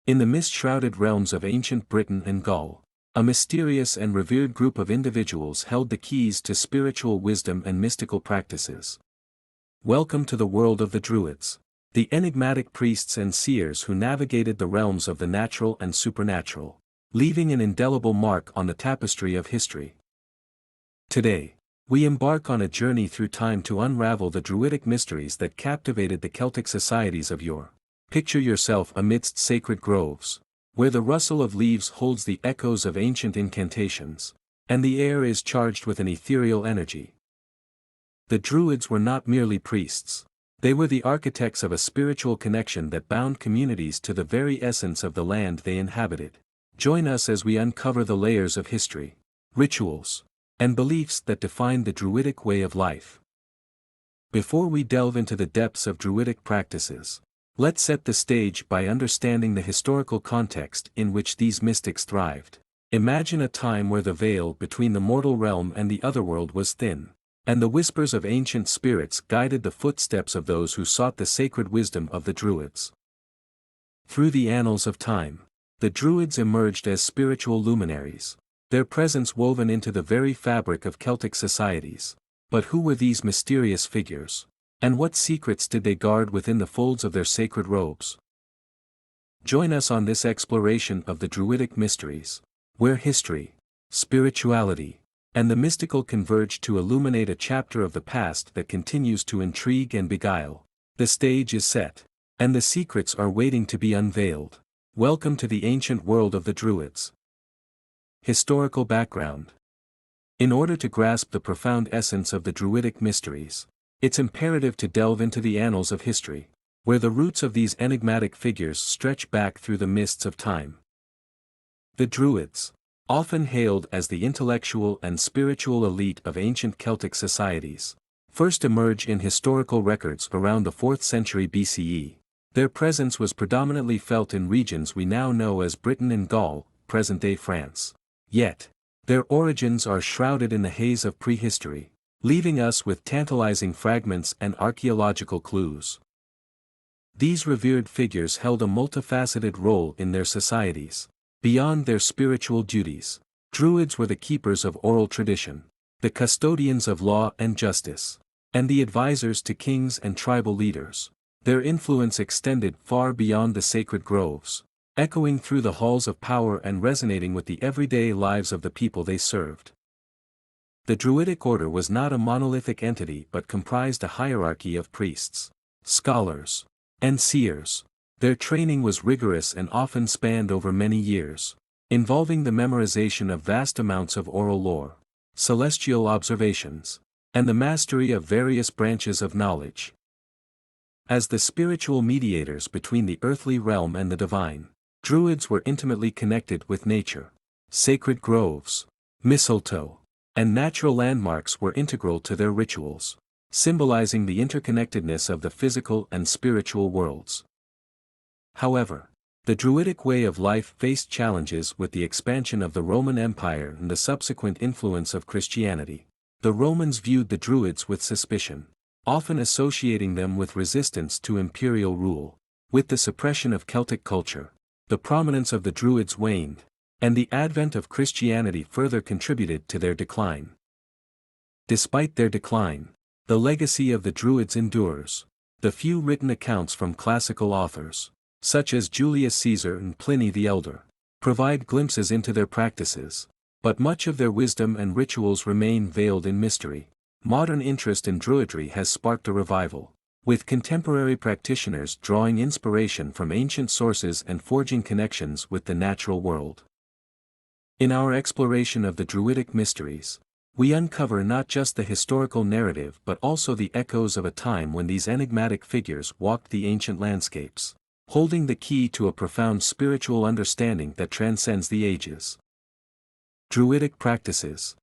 In the mist-shrouded realms of ancient Britain and Gaul, a mysterious and revered group of individuals held the keys to spiritual wisdom and mystical practices. Welcome to the world of the Druids, the enigmatic priests and seers who navigated the realms of the natural and supernatural, leaving an indelible mark on the tapestry of history. Today, we embark on a journey through time to unravel the Druidic mysteries that captivated the Celtic societies of yore. Picture yourself amidst sacred groves, where the rustle of leaves holds the echoes of ancient incantations, and the air is charged with an ethereal energy. The Druids were not merely priests, they were the architects of a spiritual connection that bound communities to the very essence of the land they inhabited. Join us as we uncover the layers of history, rituals, and beliefs that define the Druidic way of life. Before we delve into the depths of Druidic practices, let's set the stage by understanding the historical context in which these mystics thrived. Imagine a time where the veil between the mortal realm and the otherworld was thin, and the whispers of ancient spirits guided the footsteps of those who sought the sacred wisdom of the Druids. Through the annals of time, the Druids emerged as spiritual luminaries, their presence woven into the very fabric of Celtic societies. But who were these mysterious figures? And what secrets did they guard within the folds of their sacred robes? Join us on this exploration of the Druidic mysteries, where history, spirituality, and the mystical converge to illuminate a chapter of the past that continues to intrigue and beguile. The stage is set, and the secrets are waiting to be unveiled. Welcome to the ancient world of the Druids. Historical background. In order to grasp the profound essence of the Druidic mysteries, it's imperative to delve into the annals of history, where the roots of these enigmatic figures stretch back through the mists of time. The Druids, often hailed as the intellectual and spiritual elite of ancient Celtic societies, first emerge in historical records around the 4th century BCE. Their presence was predominantly felt in regions we now know as Britain and Gaul, present-day France. Yet, their origins are shrouded in the haze of prehistory, leaving us with tantalizing fragments and archaeological clues. These revered figures held a multifaceted role in their societies. Beyond their spiritual duties, Druids were the keepers of oral tradition, the custodians of law and justice, and the advisors to kings and tribal leaders. Their influence extended far beyond the sacred groves, echoing through the halls of power and resonating with the everyday lives of the people they served. The Druidic order was not a monolithic entity but comprised a hierarchy of priests, scholars, and seers. Their training was rigorous and often spanned over many years, involving the memorization of vast amounts of oral lore, celestial observations, and the mastery of various branches of knowledge. As the spiritual mediators between the earthly realm and the divine, Druids were intimately connected with nature. Sacred groves, mistletoe, and natural landmarks were integral to their rituals, symbolizing the interconnectedness of the physical and spiritual worlds. However, the Druidic way of life faced challenges with the expansion of the Roman Empire and the subsequent influence of Christianity. The Romans viewed the Druids with suspicion, often associating them with resistance to imperial rule. With the suppression of Celtic culture, the prominence of the Druids waned, and the advent of Christianity further contributed to their decline. Despite their decline, the legacy of the Druids endures. The few written accounts from classical authors, such as Julius Caesar and Pliny the Elder, provide glimpses into their practices, but much of their wisdom and rituals remain veiled in mystery. Modern interest in Druidry has sparked a revival, with contemporary practitioners drawing inspiration from ancient sources and forging connections with the natural world. In our exploration of the Druidic mysteries, we uncover not just the historical narrative but also the echoes of a time when these enigmatic figures walked the ancient landscapes, holding the key to a profound spiritual understanding that transcends the ages. Druidic Practices.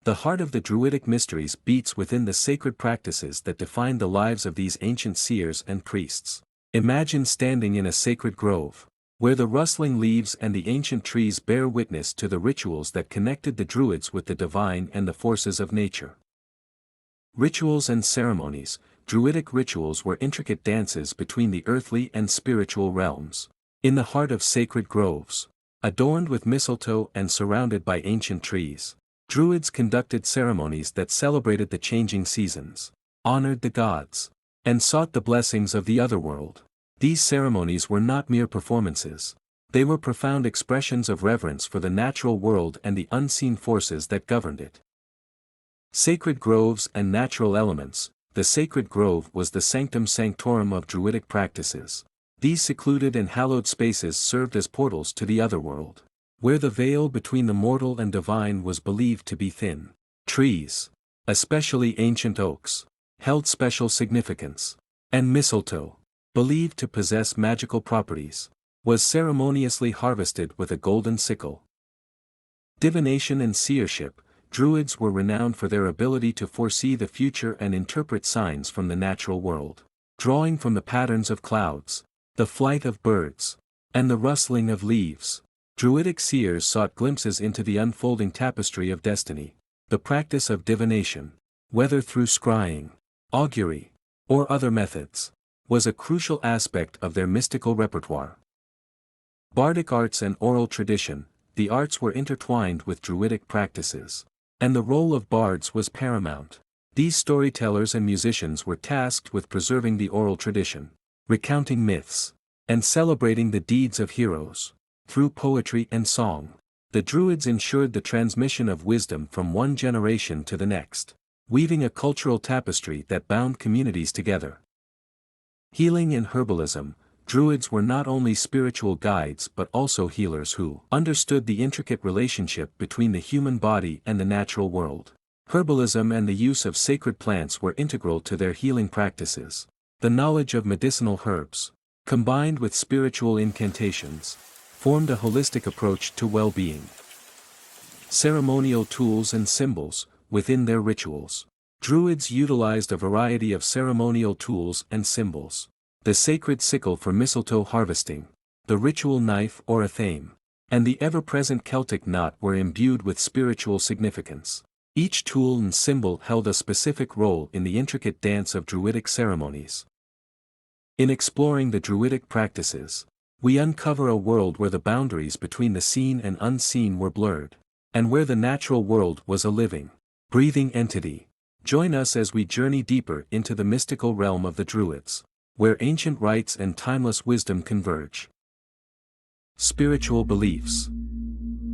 The heart of the Druidic mysteries beats within the sacred practices that define the lives of these ancient seers and priests. Imagine standing in a sacred grove, where the rustling leaves and the ancient trees bear witness to the rituals that connected the Druids with the divine and the forces of nature. Rituals and ceremonies. Druidic rituals were intricate dances between the earthly and spiritual realms. In the heart of sacred groves, adorned with mistletoe and surrounded by ancient trees, Druids conducted ceremonies that celebrated the changing seasons, honored the gods, and sought the blessings of the otherworld. These ceremonies were not mere performances. They were profound expressions of reverence for the natural world and the unseen forces that governed it. Sacred groves and natural elements. The sacred grove was the sanctum sanctorum of Druidic practices. These secluded and hallowed spaces served as portals to the otherworld, where the veil between the mortal and divine was believed to be thin. Trees, especially ancient oaks, held special significance, and mistletoe, believed to possess magical properties, was ceremoniously harvested with a golden sickle. Divination and seership. Druids were renowned for their ability to foresee the future and interpret signs from the natural world. Drawing from the patterns of clouds, the flight of birds, and the rustling of leaves, Druidic seers sought glimpses into the unfolding tapestry of destiny. The practice of divination, whether through scrying, augury, or other methods, was a crucial aspect of their mystical repertoire. Bardic arts and oral tradition. The arts were intertwined with Druidic practices, and the role of bards was paramount. These storytellers and musicians were tasked with preserving the oral tradition, recounting myths, and celebrating the deeds of heroes. Through poetry and song, the Druids ensured the transmission of wisdom from one generation to the next, weaving a cultural tapestry that bound communities together. Healing and herbalism. Druids were not only spiritual guides but also healers who understood the intricate relationship between the human body and the natural world. Herbalism and the use of sacred plants were integral to their healing practices. The knowledge of medicinal herbs, combined with spiritual incantations, formed a holistic approach to well-being. Ceremonial tools and symbols. Within their rituals, Druids utilized a variety of ceremonial tools and symbols. The sacred sickle for mistletoe harvesting, the ritual knife or athame, and the ever-present Celtic knot were imbued with spiritual significance. Each tool and symbol held a specific role in the intricate dance of Druidic ceremonies. In exploring the Druidic practices, we uncover a world where the boundaries between the seen and unseen were blurred, and where the natural world was a living, breathing entity. Join us as we journey deeper into the mystical realm of the Druids, where ancient rites and timeless wisdom converge. Spiritual beliefs.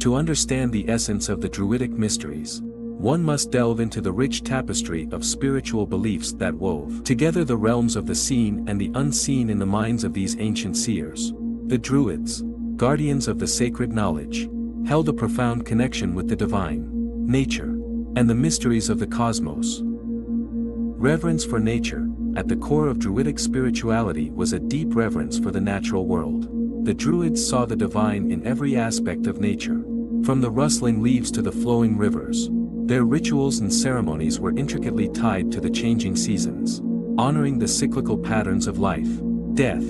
To understand the essence of the Druidic mysteries, one must delve into the rich tapestry of spiritual beliefs that wove together the realms of the seen and the unseen in the minds of these ancient seers. The Druids, guardians of the sacred knowledge, held a profound connection with the divine, nature, and the mysteries of the cosmos. Reverence for nature. At the core of Druidic spirituality was a deep reverence for the natural world. The Druids saw the divine in every aspect of nature, from the rustling leaves to the flowing rivers. Their rituals and ceremonies were intricately tied to the changing seasons, honoring the cyclical patterns of life, death,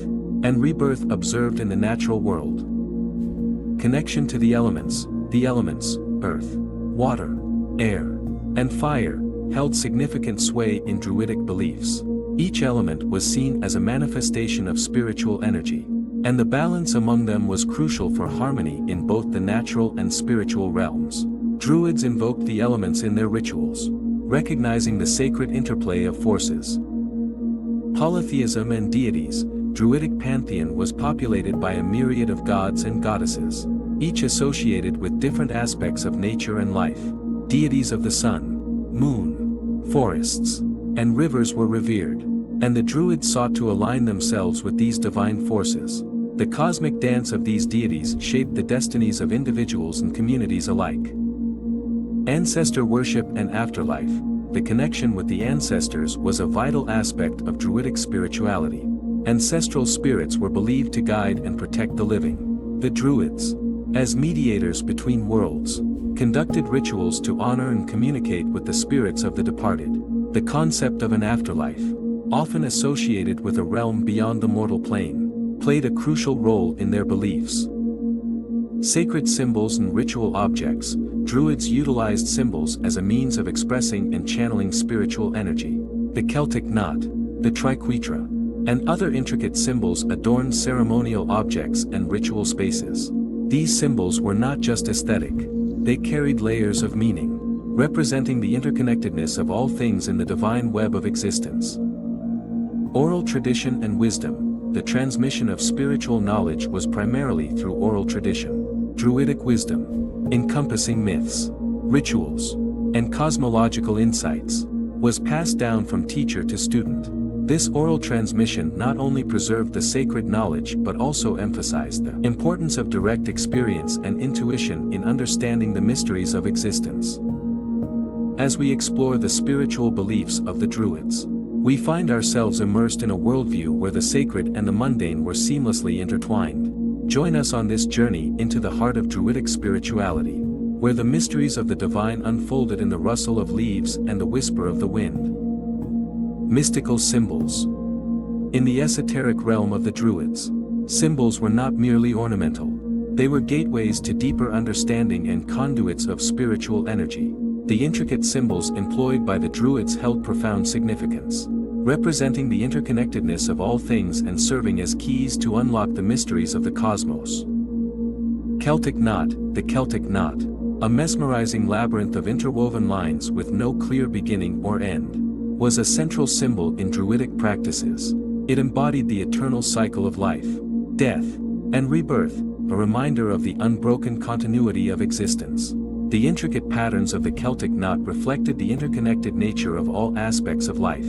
and rebirth observed in the natural world. Connection to the elements. The elements, earth, water, air, and fire, held significant sway in Druidic beliefs. Each element was seen as a manifestation of spiritual energy, and the balance among them was crucial for harmony in both the natural and spiritual realms. Druids invoked the elements in their rituals, recognizing the sacred interplay of forces. Polytheism and deities. Druidic pantheon was populated by a myriad of gods and goddesses, each associated with different aspects of nature and life. Deities of the sun, moon, forests, and rivers were revered, and the Druids sought to align themselves with these divine forces. The cosmic dance of these deities shaped the destinies of individuals and communities alike. Ancestor worship and afterlife. The connection with the ancestors was a vital aspect of Druidic spirituality. Ancestral spirits were believed to guide and protect the living. The Druids, as mediators between worlds, conducted rituals to honor and communicate with the spirits of the departed. The concept of an afterlife, often associated with a realm beyond the mortal plane, played a crucial role in their beliefs. Sacred symbols and ritual objects. Druids utilized symbols as a means of expressing and channeling spiritual energy. The Celtic knot, the triquetra, and other intricate symbols adorned ceremonial objects and ritual spaces. These symbols were not just aesthetic, they carried layers of meaning, representing the interconnectedness of all things in the divine web of existence. Oral tradition and wisdom. The transmission of spiritual knowledge was primarily through oral tradition. Druidic wisdom, encompassing myths, rituals, and cosmological insights, was passed down from teacher to student. This oral transmission not only preserved the sacred knowledge but also emphasized the importance of direct experience and intuition in understanding the mysteries of existence. As we explore the spiritual beliefs of the Druids, we find ourselves immersed in a worldview where the sacred and the mundane were seamlessly intertwined. Join us on this journey into the heart of Druidic spirituality, where the mysteries of the divine unfolded in the rustle of leaves and the whisper of the wind. Mystical symbols. In the esoteric realm of the Druids, symbols were not merely ornamental. They were gateways to deeper understanding and conduits of spiritual energy. The intricate symbols employed by the Druids held profound significance, representing the interconnectedness of all things and serving as keys to unlock the mysteries of the cosmos. Celtic knot. The Celtic knot, a mesmerizing labyrinth of interwoven lines with no clear beginning or end, was a central symbol in Druidic practices. It embodied the eternal cycle of life, death, and rebirth, a reminder of the unbroken continuity of existence. The intricate patterns of the Celtic knot reflected the interconnected nature of all aspects of life.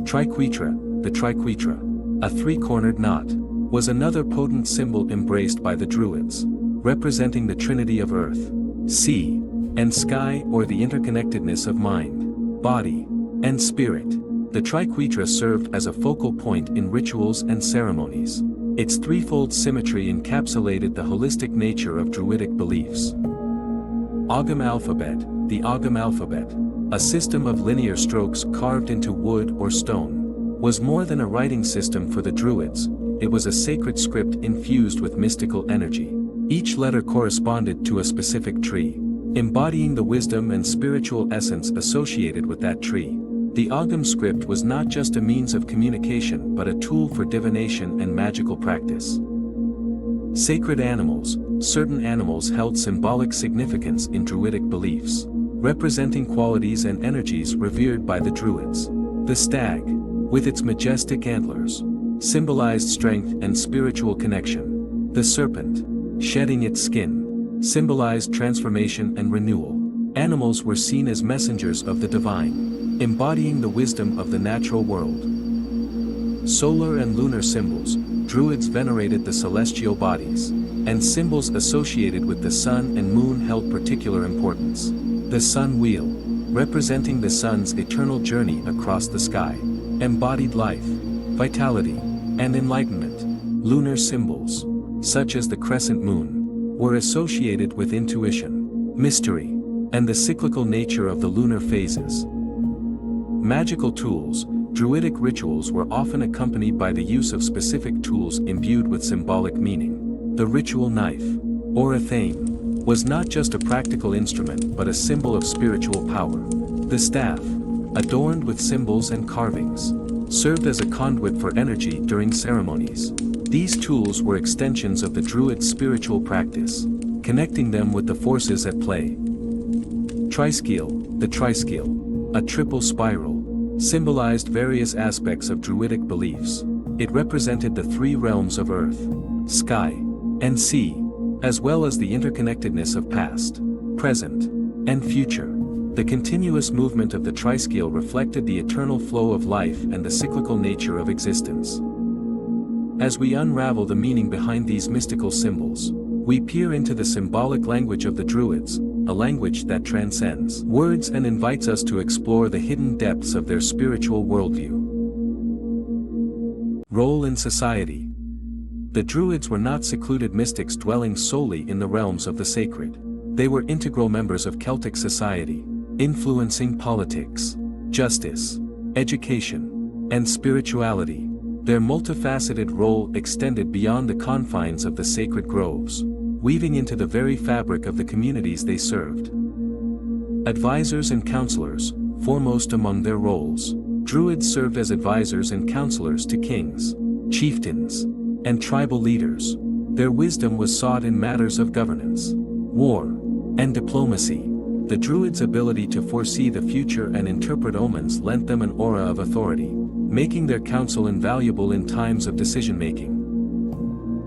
Triquetra. The triquetra, a three-cornered knot, was another potent symbol embraced by the Druids, representing the trinity of earth, sea, and sky, or the interconnectedness of mind, body, and spirit. The triquetra served as a focal point in rituals and ceremonies. Its threefold symmetry encapsulated the holistic nature of Druidic beliefs. Ogham alphabet. The Ogham alphabet, a system of linear strokes carved into wood or stone, was more than a writing system for the Druids. It was a sacred script infused with mystical energy. Each letter corresponded to a specific tree, embodying the wisdom and spiritual essence associated with that tree. The Ogham script was not just a means of communication but a tool for divination and magical practice. Sacred animals. Certain animals held symbolic significance in Druidic beliefs, representing qualities and energies revered by the Druids. The stag, with its majestic antlers, symbolized strength and spiritual connection. The serpent, shedding its skin, symbolized transformation and renewal. Animals were seen as messengers of the divine, embodying the wisdom of the natural world. Solar and lunar symbols. Druids venerated the celestial bodies, and symbols associated with the sun and moon held particular importance. The sun wheel, representing the sun's eternal journey across the sky, embodied life, vitality, and enlightenment. Lunar symbols, such as the crescent moon, were associated with intuition, mystery, and the cyclical nature of the lunar phases. Magical tools. Druidic rituals were often accompanied by the use of specific tools imbued with symbolic meaning. The ritual knife, or athame, was not just a practical instrument but a symbol of spiritual power. The staff, adorned with symbols and carvings, served as a conduit for energy during ceremonies. These tools were extensions of the Druid spiritual practice, connecting them with the forces at play. Triskeal. The triskeal, a triple spiral, symbolized various aspects of Druidic beliefs. It represented the three realms of earth, sky, and sea, as well as the interconnectedness of past, present, and future. The continuous movement of the triskeal reflected the eternal flow of life and the cyclical nature of existence. As we unravel the meaning behind these mystical symbols, we peer into the symbolic language of the Druids, a language that transcends words and invites us to explore the hidden depths of their spiritual worldview. Role in society. The Druids were not secluded mystics dwelling solely in the realms of the sacred. They were integral members of Celtic society, influencing politics, justice, education, and spirituality. Their multifaceted role extended beyond the confines of the sacred groves, weaving into the very fabric of the communities they served. Advisors and counselors, foremost among their roles. Druids served as advisors and counselors to kings, chieftains, and tribal leaders. Their wisdom was sought in matters of governance, war, and diplomacy. The Druids' ability to foresee the future and interpret omens lent them an aura of authority, making their counsel invaluable in times of decision-making.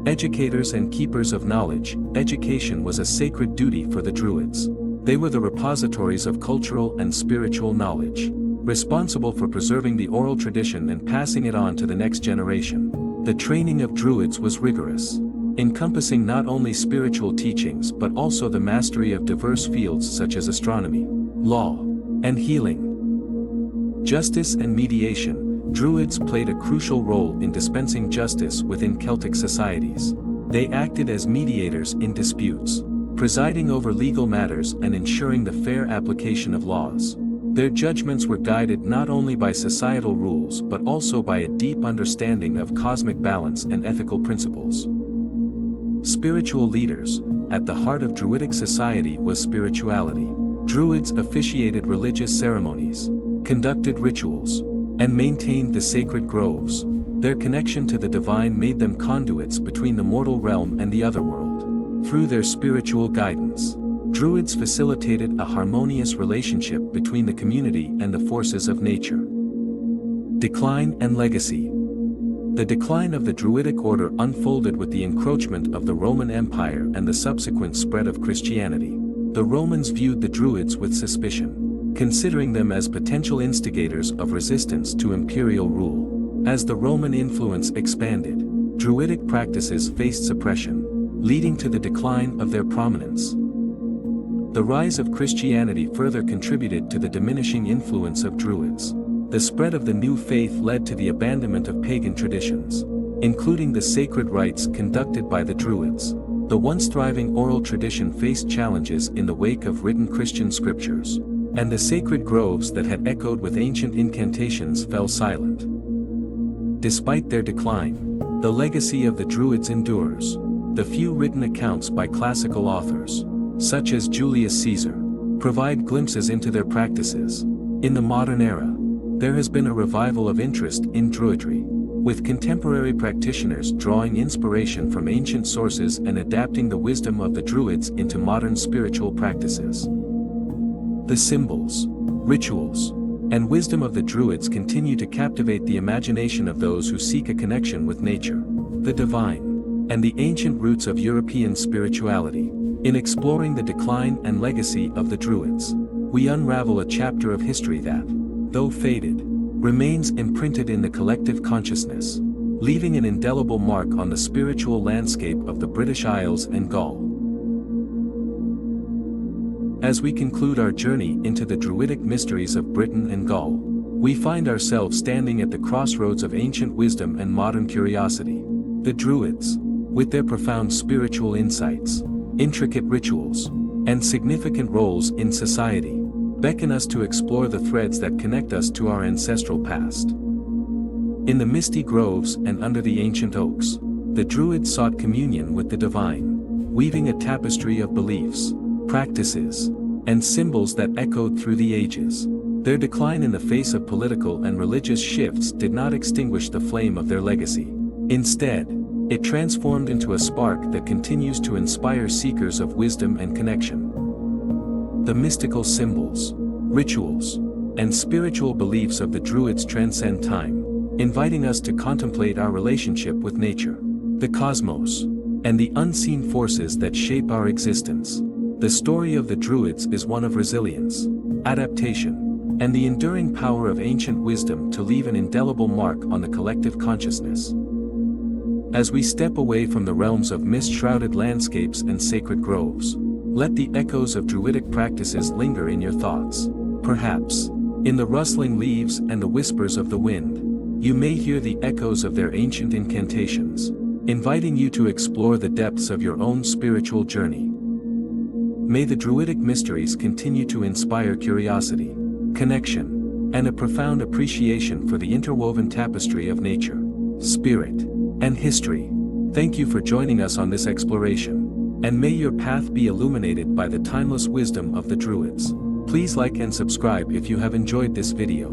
Educators and keepers of knowledge, education was a sacred duty for the Druids. They were the repositories of cultural and spiritual knowledge, responsible for preserving the oral tradition and passing it on to the next generation. The training of Druids was rigorous, encompassing not only spiritual teachings but also the mastery of diverse fields such as astronomy, law, and healing. Justice and mediation. Druids played a crucial role in dispensing justice within Celtic societies. They acted as mediators in disputes, presiding over legal matters and ensuring the fair application of laws. Their judgments were guided not only by societal rules but also by a deep understanding of cosmic balance and ethical principles. Spiritual leaders. At the heart of Druidic society was spirituality. Druids officiated religious ceremonies, conducted rituals, and maintained the sacred groves. Their connection to the divine made them conduits between the mortal realm and the otherworld. Through their spiritual guidance, Druids facilitated a harmonious relationship between the community and the forces of nature. Decline and legacy. The decline of the Druidic order unfolded with the encroachment of the Roman Empire and the subsequent spread of Christianity. The Romans viewed the Druids with suspicion, considering them as potential instigators of resistance to imperial rule. As the Roman influence expanded, Druidic practices faced suppression, leading to the decline of their prominence. The rise of Christianity further contributed to the diminishing influence of Druids. The spread of the new faith led to the abandonment of pagan traditions, including the sacred rites conducted by the Druids. The once thriving oral tradition faced challenges in the wake of written Christian scriptures, and the sacred groves that had echoed with ancient incantations fell silent. Despite their decline, the legacy of the Druids endures. The few written accounts by classical authors, such as Julius Caesar, provide glimpses into their practices. In the modern era, there has been a revival of interest in Druidry, with contemporary practitioners drawing inspiration from ancient sources and adapting the wisdom of the Druids into modern spiritual practices. The symbols, rituals, and wisdom of the Druids continue to captivate the imagination of those who seek a connection with nature, the divine, and the ancient roots of European spirituality. In exploring the decline and legacy of the Druids, we unravel a chapter of history that, though faded, remains imprinted in the collective consciousness, leaving an indelible mark on the spiritual landscape of the British Isles and Gaul. As we conclude our journey into the Druidic mysteries of Britain and Gaul, we find ourselves standing at the crossroads of ancient wisdom and modern curiosity. The Druids, with their profound spiritual insights, intricate rituals, and significant roles in society, beckon us to explore the threads that connect us to our ancestral past. In the misty groves and under the ancient oaks, the Druids sought communion with the divine, weaving a tapestry of beliefs, practices, and symbols that echoed through the ages. Their decline in the face of political and religious shifts did not extinguish the flame of their legacy. Instead, it transformed into a spark that continues to inspire seekers of wisdom and connection. The mystical symbols, rituals, and spiritual beliefs of the Druids transcend time, inviting us to contemplate our relationship with nature, the cosmos, and the unseen forces that shape our existence. The story of the Druids is one of resilience, adaptation, and the enduring power of ancient wisdom to leave an indelible mark on the collective consciousness. As we step away from the realms of mist-shrouded landscapes and sacred groves, let the echoes of Druidic practices linger in your thoughts. Perhaps, in the rustling leaves and the whispers of the wind, you may hear the echoes of their ancient incantations, inviting you to explore the depths of your own spiritual journey. May the Druidic mysteries continue to inspire curiosity, connection, and a profound appreciation for the interwoven tapestry of nature, spirit, and history. Thank you for joining us on this exploration, and may your path be illuminated by the timeless wisdom of the Druids. Please like and subscribe if you have enjoyed this video.